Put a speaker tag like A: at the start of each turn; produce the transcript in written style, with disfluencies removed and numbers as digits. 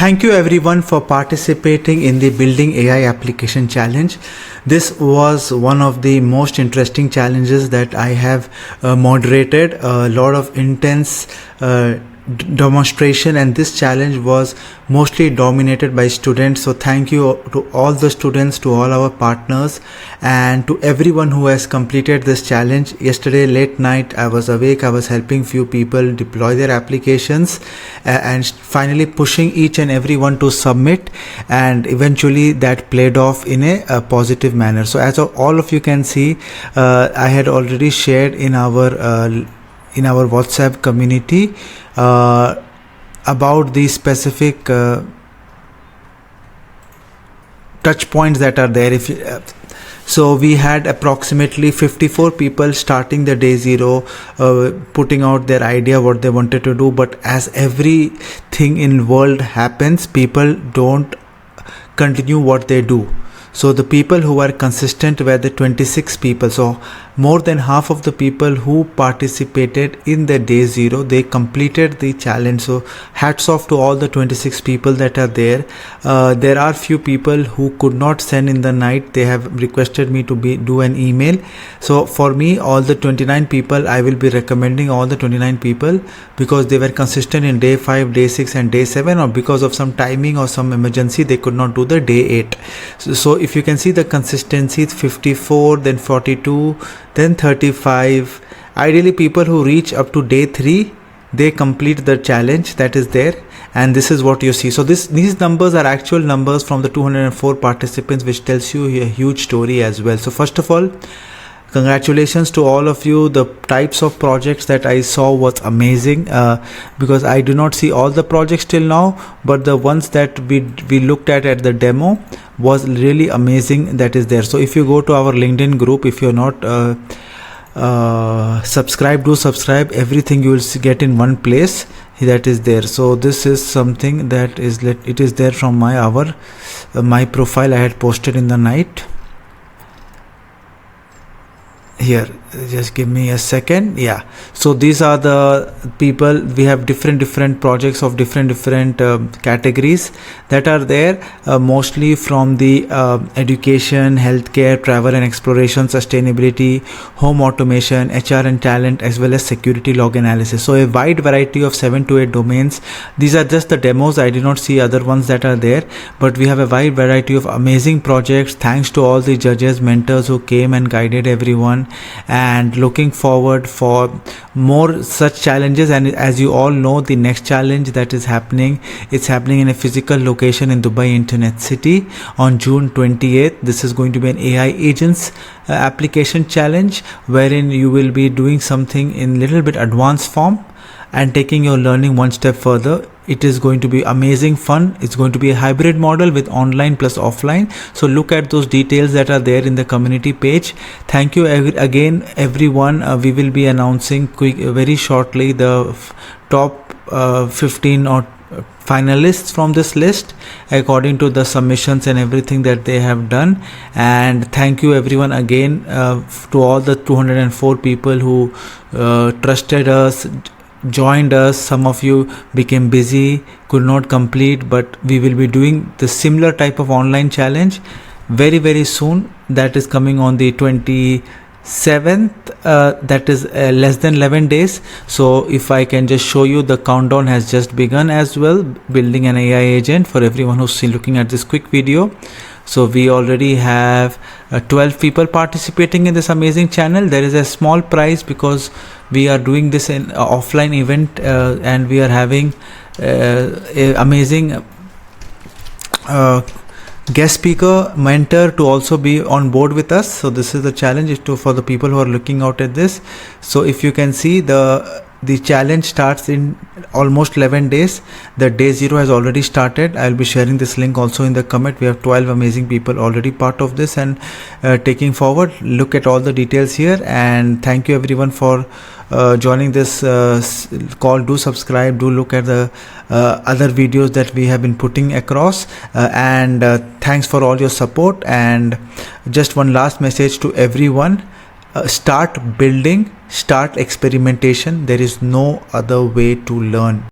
A: Thank you everyone for participating in the Building AI Application Challenge. This was one of the most interesting challenges that I have moderated. A lot of intense demonstration, and this challenge was mostly dominated by students. So thank you to all the students, to all our partners, and to everyone who has completed this challenge. Yesterday late night I was awake, I was helping few people deploy their applications and finally pushing each and every one to submit, and eventually that played off in a positive manner. So as all of you can see, I had already shared in our WhatsApp community about the specific touch points that are there. So we had approximately 54 people starting the day zero, putting out their idea what they wanted to do, but as everything in world happens, people don't continue what they do. So the people who were consistent were the 26 people. So more than half of the people who participated in the day zero, they completed the challenge. So hats off to all the 26 people that are there. There are few people who could not send in the night. They have requested me to do an email. So for me, all the 29 people, I will be recommending all the 29 people because they were consistent in day 5, day 6 and day 7, or because of some timing or some emergency, they could not do the day 8. So if you can see the consistency, 54, then 42, then 35. Ideally, people who reach up to day 3, they complete the challenge that is there, and this is what you see. So these numbers are actual numbers from the 204 participants, which tells you a huge story as well. So first of all, congratulations to all of you. The types of projects that I saw was amazing, because I do not see all the projects till now, but the ones that we looked at the demo was really amazing that is there. So if you go to our LinkedIn group, if you're not subscribed, do subscribe. Everything you will get in one place that is there. So this is something that is it is there from my profile I had posted in the night. Here, just give me a second. Yeah, so these are the people. We have different projects of different categories that are there, mostly from the education, healthcare, travel and exploration, sustainability, home automation, HR and talent, as well as security log analysis. So a wide variety of 7 to 8 domains. These are just the demos. I did not see other ones that are there, but we have a wide variety of amazing projects. Thanks to all the judges, mentors who came and guided everyone, and looking forward for more such challenges. And as you all know, the next challenge that is happening, it's happening in a physical location in Dubai Internet City on June 28th. This is going to be an AI agents application challenge, wherein you will be doing something in little bit advanced form and taking your learning one step further. It is going to be amazing fun. It's going to be a hybrid model with online plus offline. So look at those details that are there in the community page. Thank you again everyone. We will be announcing very shortly the top 15 or finalists from this list according to the submissions and everything that they have done. And thank you everyone again, to all the 204 people who trusted us, joined us. Some of you became busy, could not complete, but we will be doing the similar type of online challenge very soon. That is coming on the 27th. That is less than 11 days. So if I can just show you, the countdown has just begun as well, building an AI agent, for everyone who's still looking at this quick video. So we already have 12 people participating in this amazing channel. There is a small prize because we are doing this in offline event, and we are having a amazing guest speaker mentor to also be on board with us. So this is the challenge for the people who are looking out at this. So if you can see, the challenge starts in almost 11 days. The day zero has already started. I'll be sharing this link also in the comment. We have 12 amazing people already part of this and taking forward. Look at all the details here, and thank you everyone for joining this call. Do subscribe, do look at the other videos that we have been putting across, and thanks for all your support. And just one last message to everyone: start building, start experimentation. There is no other way to learn.